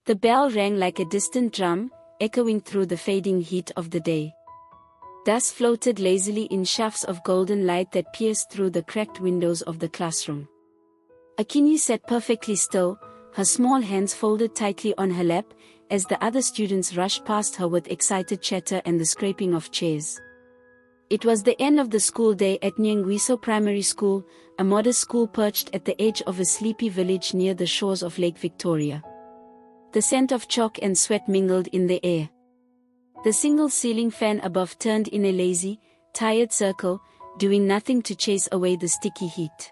The bell rang like a distant drum, echoing through the fading heat of the day. Dust floated lazily in shafts of golden light that pierced through the cracked windows of the classroom. Akinyi sat perfectly still, her small hands folded tightly on her lap, as the other students rushed past her with excited chatter and the scraping of chairs. It was the end of the school day at Nyangwiso Primary School, a modest school perched at the edge of a sleepy village near the shores of Lake Victoria. The scent of chalk and sweat mingled in the air. The single ceiling fan above turned in a lazy, tired circle, doing nothing to chase away the sticky heat.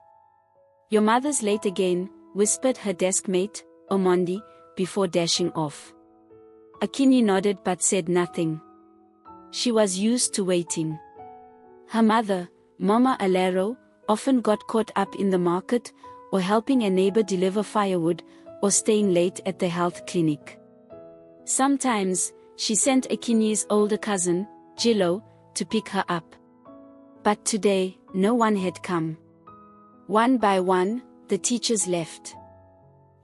"Your mother's late again," whispered her desk mate, Omondi, before dashing off. Akinyi nodded but said nothing. She was used to waiting. Her mother, Mama Alero, often got caught up in the market, or helping a neighbor deliver firewood, or staying late at the health clinic. Sometimes, she sent Akinyi's older cousin, Jilo, to pick her up. But today, no one had come. One by one, the teachers left.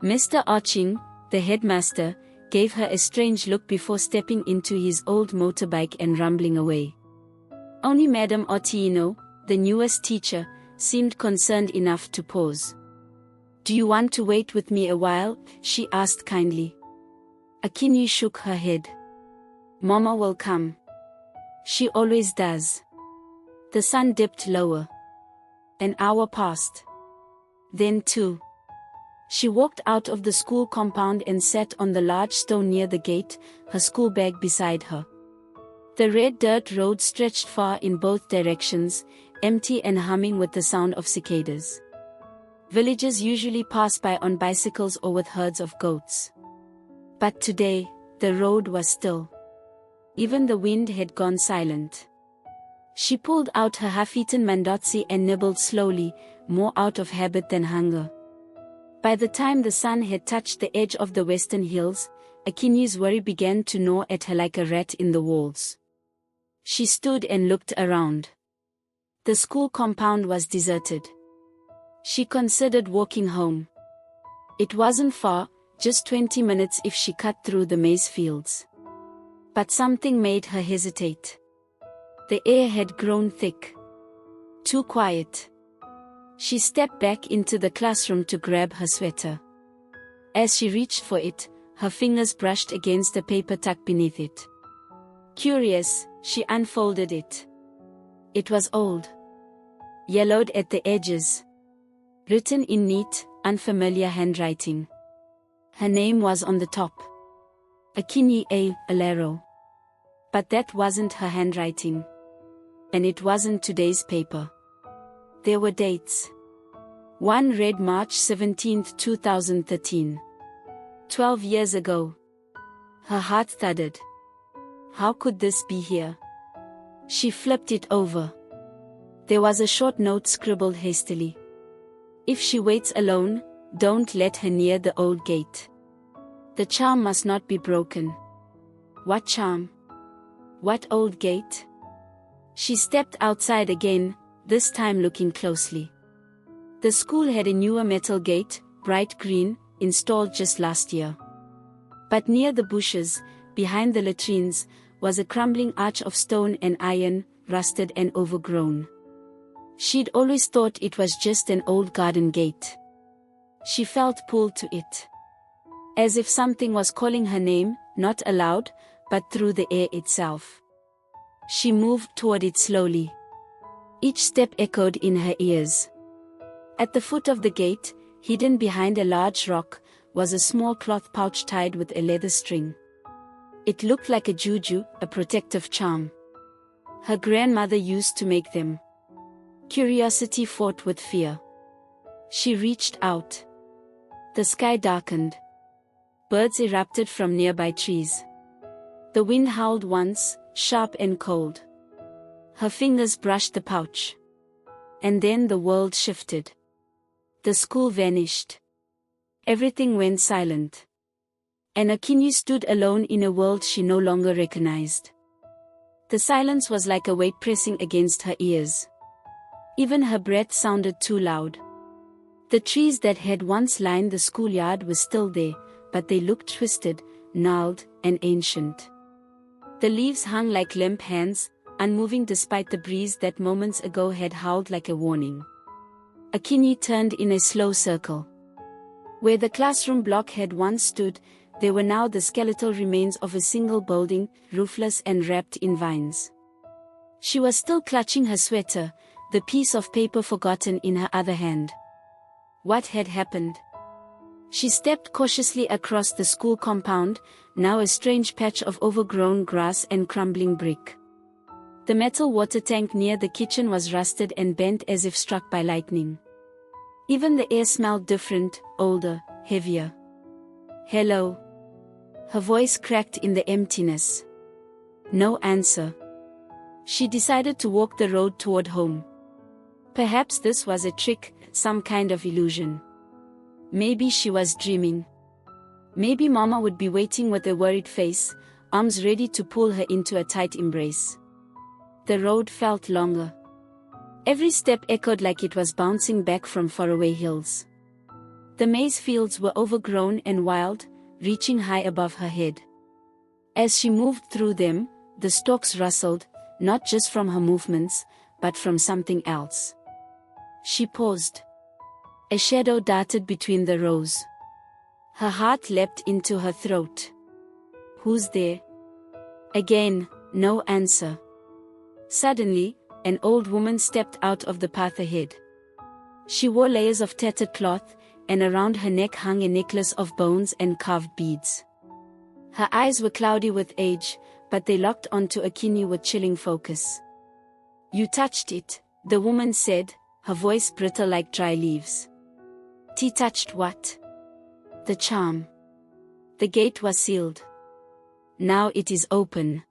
Mr. Oching, the headmaster, gave her a strange look before stepping into his old motorbike and rumbling away. Only Madam Otieno, the newest teacher, seemed concerned enough to pause. "Do you want to wait with me a while?" she asked kindly. Akinyi shook her head. "Mama will come. She always does." The sun dipped lower. An hour passed. Then two. She walked out of the school compound and sat on the large stone near the gate, her school bag beside her. The red dirt road stretched far in both directions, empty and humming with the sound of cicadas. Villagers usually pass by on bicycles or with herds of goats. But today, the road was still. Even the wind had gone silent. She pulled out her half-eaten mandotsi and nibbled slowly, more out of habit than hunger. By the time the sun had touched the edge of the western hills, Akinyi's worry began to gnaw at her like a rat in the walls. She stood and looked around. The school compound was deserted. She considered walking home. It wasn't far, just 20 minutes if she cut through the maize fields. But something made her hesitate. The air had grown thick. Too quiet. She stepped back into the classroom to grab her sweater. As she reached for it, her fingers brushed against the paper tucked beneath it. Curious, she unfolded it. It was old. Yellowed at the edges. Written in neat, unfamiliar handwriting. Her name was on the top. Akinyi A. Alero. But that wasn't her handwriting. And it wasn't today's paper. There were dates. One read March 17, 2013. 12 years ago. Her heart thudded. How could this be here? She flipped it over. There was a short note scribbled hastily. If she waits alone, don't let her near the old gate. The charm must not be broken. What charm? What old gate? She stepped outside again, this time looking closely. The school had a newer metal gate, bright green, installed just last year. But near the bushes, behind the latrines, was a crumbling arch of stone and iron, rusted and overgrown. She'd always thought it was just an old garden gate. She felt pulled to it. As if something was calling her name, not aloud, but through the air itself. She moved toward it slowly. Each step echoed in her ears. At the foot of the gate, hidden behind a large rock, was a small cloth pouch tied with a leather string. It looked like a juju, a protective charm. Her grandmother used to make them. Curiosity fought with fear. She reached out. The sky darkened. Birds erupted from nearby trees. The wind howled once, sharp and cold. Her fingers brushed the pouch. And then the world shifted. The school vanished. Everything went silent. And Akinyi stood alone in a world she no longer recognized. The silence was like a weight pressing against her ears. Even her breath sounded too loud. The trees that had once lined the schoolyard were still there, but they looked twisted, gnarled, and ancient. The leaves hung like limp hands, unmoving despite the breeze that moments ago had howled like a warning. Akinyi turned in a slow circle. Where the classroom block had once stood, there were now the skeletal remains of a single building, roofless and wrapped in vines. She was still clutching her sweater, the piece of paper forgotten in her other hand. What had happened? She stepped cautiously across the school compound, now a strange patch of overgrown grass and crumbling brick. The metal water tank near the kitchen was rusted and bent as if struck by lightning. Even the air smelled different, older, heavier. "Hello." Her voice cracked in the emptiness. No answer. She decided to walk the road toward home. Perhaps this was a trick, some kind of illusion. Maybe she was dreaming. Maybe Mama would be waiting with a worried face, arms ready to pull her into a tight embrace. The road felt longer. Every step echoed like it was bouncing back from faraway hills. The maize fields were overgrown and wild, reaching high above her head. As she moved through them, the stalks rustled, not just from her movements, but from something else. She paused. A shadow darted between the rows. Her heart leapt into her throat. "Who's there?" Again, no answer. Suddenly, an old woman stepped out of the path ahead. She wore layers of tattered cloth, and around her neck hung a necklace of bones and carved beads. Her eyes were cloudy with age, but they locked onto Akinyi with chilling focus. "You touched it," the woman said, her voice brittle like dry leaves. "T touched what?" "The charm. The gate was sealed. Now it is open."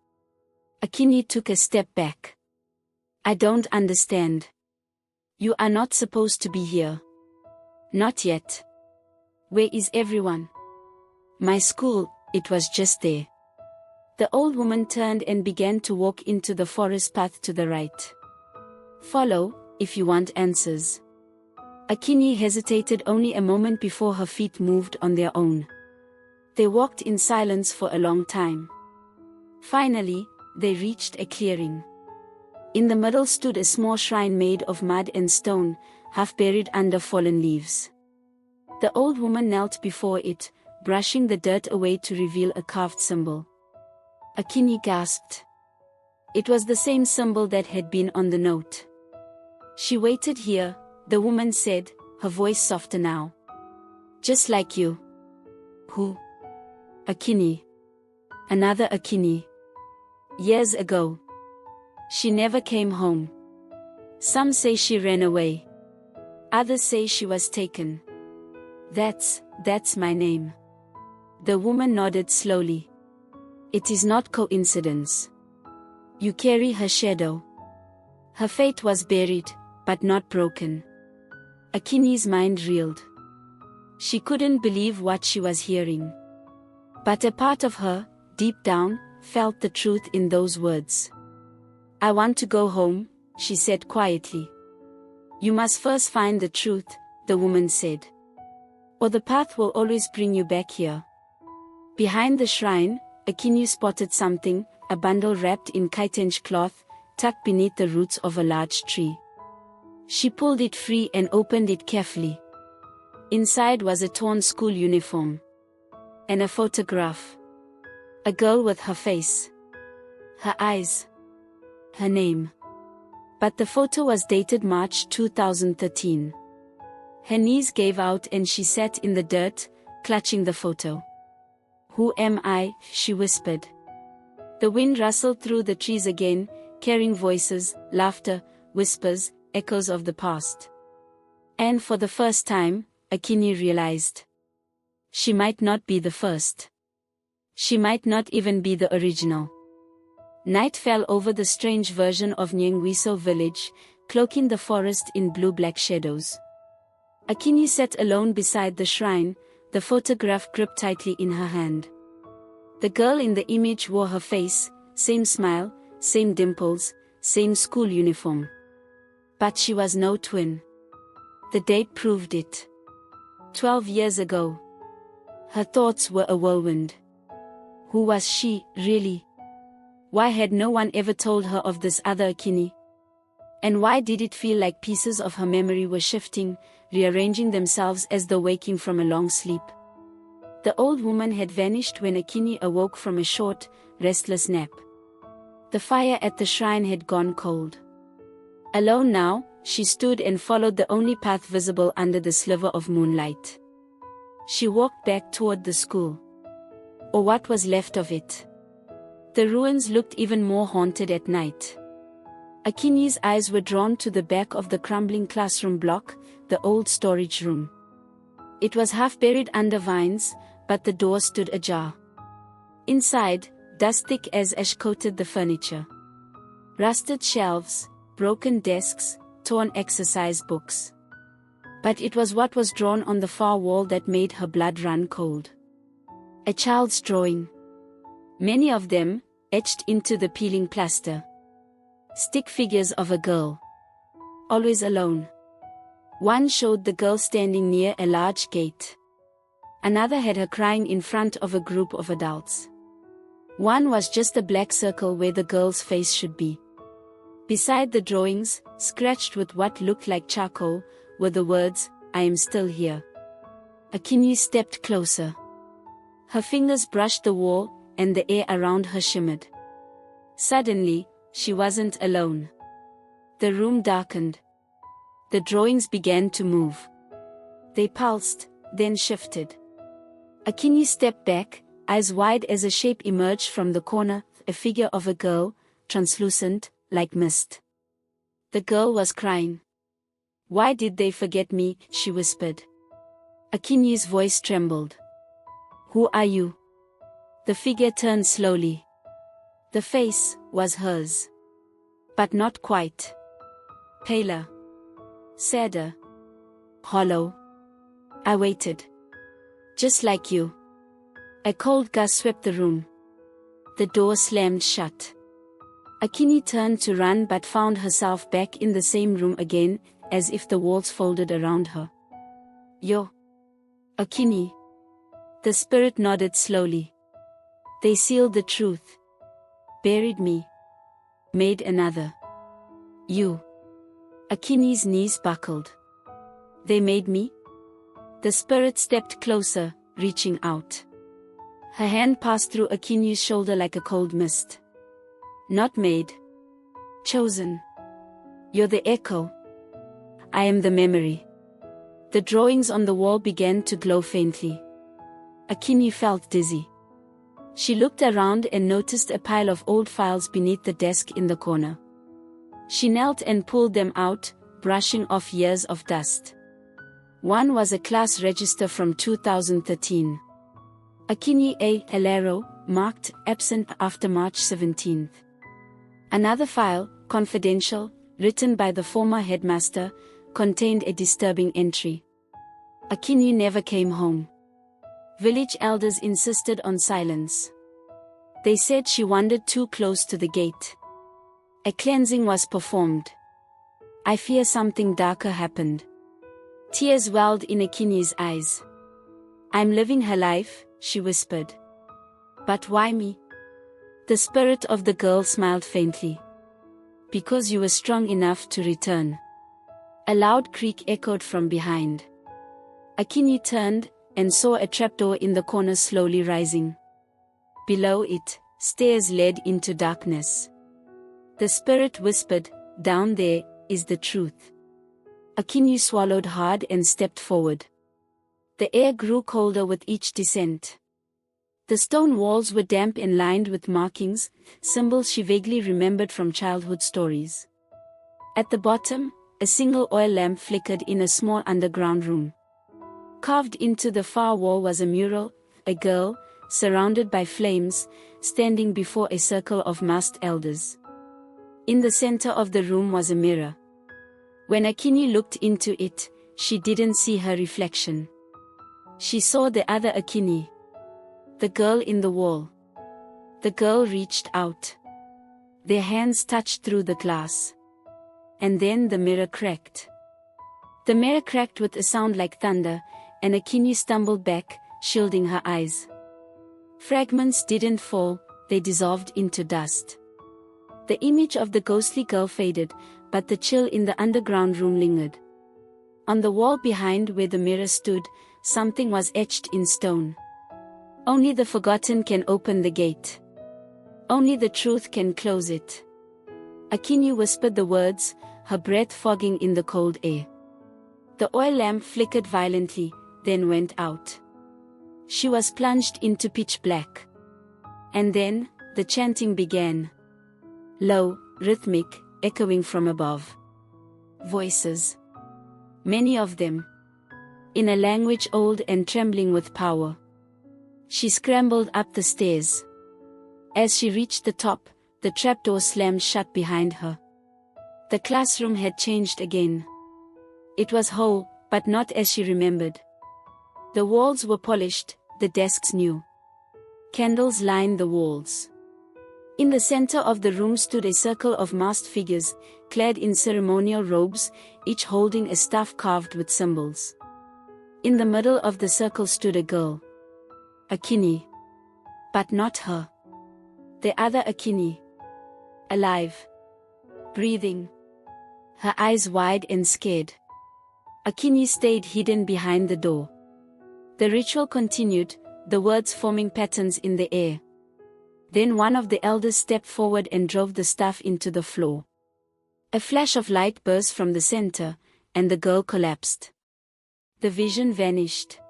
Akinyi took a step back. "I don't understand. You are not supposed to be here." "Not yet." "Where is everyone?" "My school, it was just there." The old woman turned and began to walk into the forest path to the right. "Follow, if you want answers." Akinyi hesitated only a moment before her feet moved on their own. They walked in silence for a long time. Finally, they reached a clearing. In the middle stood a small shrine made of mud and stone, half buried under fallen leaves. The old woman knelt before it, brushing the dirt away to reveal a carved symbol. Akinyi gasped. It was the same symbol that had been on the note. "She waited here," the woman said, her voice softer now. "Just like you." "Who?" "Akinyi. Another Akinyi. Years ago. She never came home. Some say she ran away. Others say she was taken. That's my name." The woman nodded slowly. "It is not coincidence. You carry her shadow." Her fate was buried, but not broken. Akinyi's mind reeled. She couldn't believe what she was hearing. But a part of her, deep down, felt the truth in those words. "I want to go home," she said quietly. "You must first find the truth," the woman said. "Or the path will always bring you back here." Behind the shrine, Akinyi spotted something, a bundle wrapped in kitenge cloth, tucked beneath the roots of a large tree. She pulled it free and opened it carefully. Inside was a torn school uniform. And a photograph. A girl with her face. Her eyes. Her name. But the photo was dated March 2013. Her knees gave out and she sat in the dirt, clutching the photo. "Who am I?" she whispered. The wind rustled through the trees again, carrying voices, laughter, whispers, echoes of the past. And for the first time, Akinyi realized. She might not be the first. She might not even be the original. Night fell over the strange version of Nyengwiso village, cloaking the forest in blue-black shadows. Akinyi sat alone beside the shrine, the photograph gripped tightly in her hand. The girl in the image wore her face, same smile, same dimples, same school uniform. But she was no twin. The date proved it. 12 years ago. Her thoughts were a whirlwind. Who was she, really? Why had no one ever told her of this other Akinyi? And why did it feel like pieces of her memory were shifting, rearranging themselves as though waking from a long sleep? The old woman had vanished when Akinyi awoke from a short, restless nap. The fire at the shrine had gone cold. Alone now, she stood and followed the only path visible under the sliver of moonlight. She walked back toward the school. Or what was left of it. The ruins looked even more haunted at night. Akinyi's eyes were drawn to the back of the crumbling classroom block, the old storage room. It was half buried under vines, but the door stood ajar. Inside, dust thick as ash coated the furniture. Rusted shelves, broken desks, torn exercise books. But it was what was drawn on the far wall that made her blood run cold. A child's drawing. Many of them, etched into the peeling plaster. Stick figures of a girl. Always alone. One showed the girl standing near a large gate. Another had her crying in front of a group of adults. One was just a black circle where the girl's face should be. Beside the drawings, scratched with what looked like charcoal, were the words, "I am still here." Akinyi stepped closer. Her fingers brushed the wall, and the air around her shimmered. Suddenly, she wasn't alone. The room darkened. The drawings began to move. They pulsed, then shifted. Akinyi stepped back, eyes wide as a shape emerged from the corner, a figure of a girl, translucent, like mist. The girl was crying. "Why did they forget me?" she whispered. Akinyi's voice trembled. "Who are you?" The figure turned slowly. The face was hers. But not quite. Paler. Sadder. Hollow. I waited. Just like you. A cold gust swept the room. The door slammed shut. Akinyi turned to run but found herself back in the same room again, as if the walls folded around her. "Yo. Akinyi." The spirit nodded slowly. "They sealed the truth. Buried me. Made another. You." Akinyi's knees buckled. "They made me?" The spirit stepped closer, reaching out. Her hand passed through Akinyi's shoulder like a cold mist. "Not made. Chosen. You're the echo. I am the memory." The drawings on the wall began to glow faintly. Akinyi felt dizzy. She looked around and noticed a pile of old files beneath the desk in the corner. She knelt and pulled them out, brushing off years of dust. One was a class register from 2013. Akinyi A. Helero, marked absent after March 17th. Another file, confidential, written by the former headmaster, contained a disturbing entry. Akinyi never came home. Village elders insisted on silence. They said she wandered too close to the gate. A cleansing was performed. I fear something darker happened. Tears welled in Akinyi's eyes. "I'm living her life," she whispered. "But why me?" The spirit of the girl smiled faintly. "Because you were strong enough to return." A loud creak echoed from behind. Akinyi turned, and saw a trapdoor in the corner slowly rising. Below it, stairs led into darkness. The spirit whispered, "Down there is the truth." Akinyi swallowed hard and stepped forward. The air grew colder with each descent. The stone walls were damp and lined with markings, symbols she vaguely remembered from childhood stories. At the bottom, a single oil lamp flickered in a small underground room. Carved into the far wall was a mural, a girl, surrounded by flames, standing before a circle of masked elders. In the center of the room was a mirror. When Akinyi looked into it, she didn't see her reflection. She saw the other Akinyi. The girl in the wall. The girl reached out. Their hands touched through the glass. And then the mirror cracked. The mirror cracked with a sound like thunder, and Akinyi stumbled back, shielding her eyes. Fragments didn't fall, they dissolved into dust. The image of the ghostly girl faded, but the chill in the underground room lingered. On the wall behind where the mirror stood, something was etched in stone. Only the forgotten can open the gate. Only the truth can close it. Akinyi whispered the words, her breath fogging in the cold air. The oil lamp flickered violently, then went out. She was plunged into pitch black. And then, the chanting began. Low, rhythmic, echoing from above. Voices. Many of them. In a language old and trembling with power. She scrambled up the stairs. As she reached the top, the trapdoor slammed shut behind her. The classroom had changed again. It was whole, but not as she remembered. The walls were polished, the desks new. Candles lined the walls. In the center of the room stood a circle of masked figures, clad in ceremonial robes, each holding a staff carved with symbols. In the middle of the circle stood a girl. Akinyi. But not her. The other Akinyi. Alive. Breathing. Her eyes wide and scared. Akinyi stayed hidden behind the door. The ritual continued, the words forming patterns in the air. Then one of the elders stepped forward and drove the staff into the floor. A flash of light burst from the center, and the girl collapsed. The vision vanished.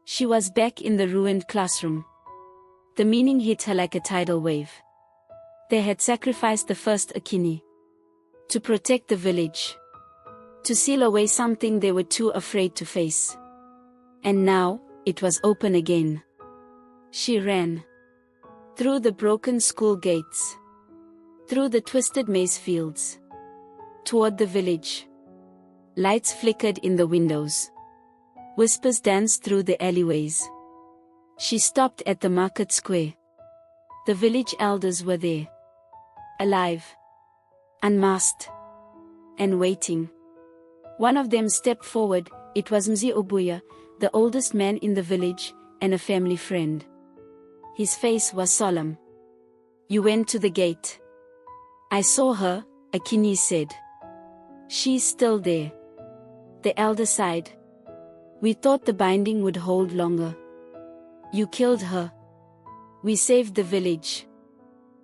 She was back in the ruined classroom. The meaning hit her like a tidal wave. They had sacrificed the first Akinyi. To protect the village. To seal away something they were too afraid to face. And now, it was open again. She ran. Through the broken school gates. Through the twisted maize fields. Toward the village. Lights flickered in the windows. Whispers danced through the alleyways. She stopped at the market square. The village elders were there. Alive. Unmasked. And waiting. One of them stepped forward. It was Mzi Obuya, the oldest man in the village, and a family friend. His face was solemn. You went to the gate. I saw her, Akinyi said. She's still there. The elder sighed. We thought the binding would hold longer. You killed her. We saved the village.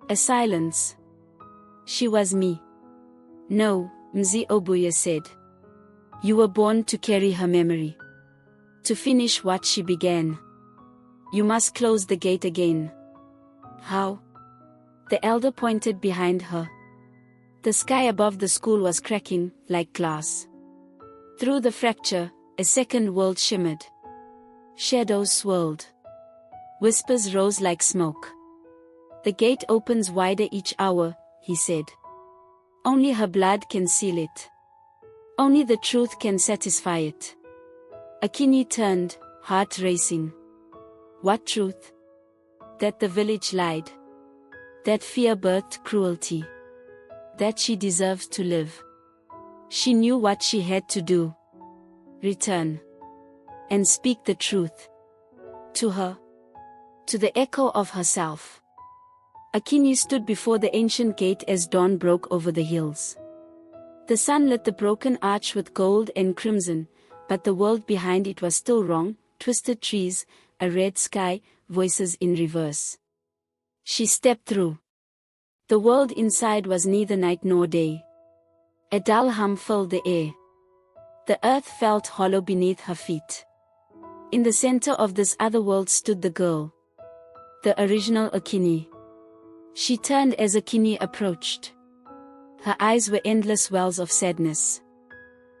A silence. She was me. No, Mzi Obuya said. You were born to carry her memory. To finish what she began. You must close the gate again. How? The elder pointed behind her. The sky above the school was cracking, like glass. Through the fracture, a second world shimmered. Shadows swirled. Whispers rose like smoke. The gate opens wider each hour, he said. Only her blood can seal it. Only the truth can satisfy it. Akinyi turned, heart racing. What truth? That the village lied. That fear birthed cruelty. That she deserves to live. She knew what she had to do. Return. And speak the truth. To her. To the echo of herself. Akinyi stood before the ancient gate as dawn broke over the hills. The sun lit the broken arch with gold and crimson, but the world behind it was still wrong, twisted trees, a red sky, voices in reverse. She stepped through. The world inside was neither night nor day. A dull hum filled the air. The earth felt hollow beneath her feet. In the center of this other world stood the girl. The original Akinyi. She turned as Akinyi approached. Her eyes were endless wells of sadness.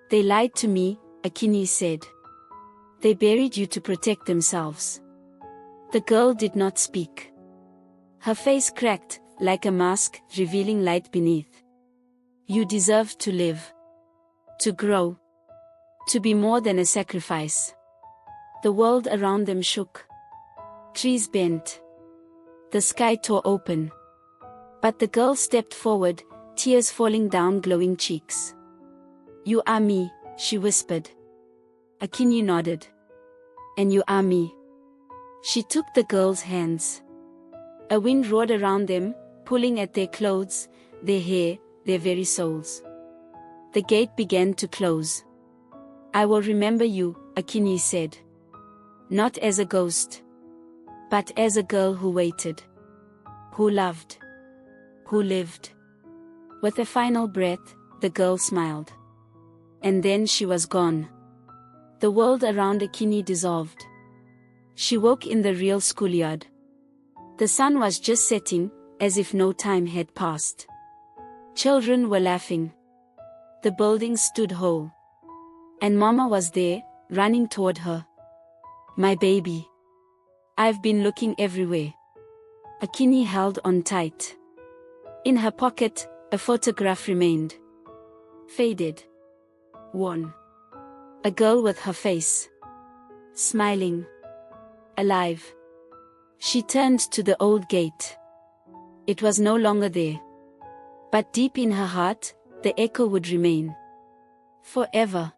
They lied to me, Akinyi said. They buried you to protect themselves. The girl did not speak. Her face cracked, like a mask, revealing light beneath. You deserved to live. To grow. To be more than a sacrifice. The world around them shook. Trees bent. The sky tore open. But the girl stepped forward, tears falling down glowing cheeks. You are me, she whispered. Akinyi nodded. And you are me. She took the girl's hands. A wind roared around them, pulling at their clothes, their hair, their very souls. The gate began to close. "I will remember you," Akinyi said. "Not as a ghost, but as a girl who waited, who loved, who lived." With a final breath, the girl smiled. And then she was gone. The world around Akinyi dissolved. She woke in the real schoolyard. The sun was just setting, as if no time had passed. Children were laughing. The buildings stood whole. And Mama was there, running toward her. "My baby. I've been looking everywhere." Akinyi held on tight. In her pocket, a photograph remained. Faded. Worn. A girl with her face. Smiling. Alive. She turned to the old gate. It was no longer there. But deep in her heart, the echo would remain. Forever.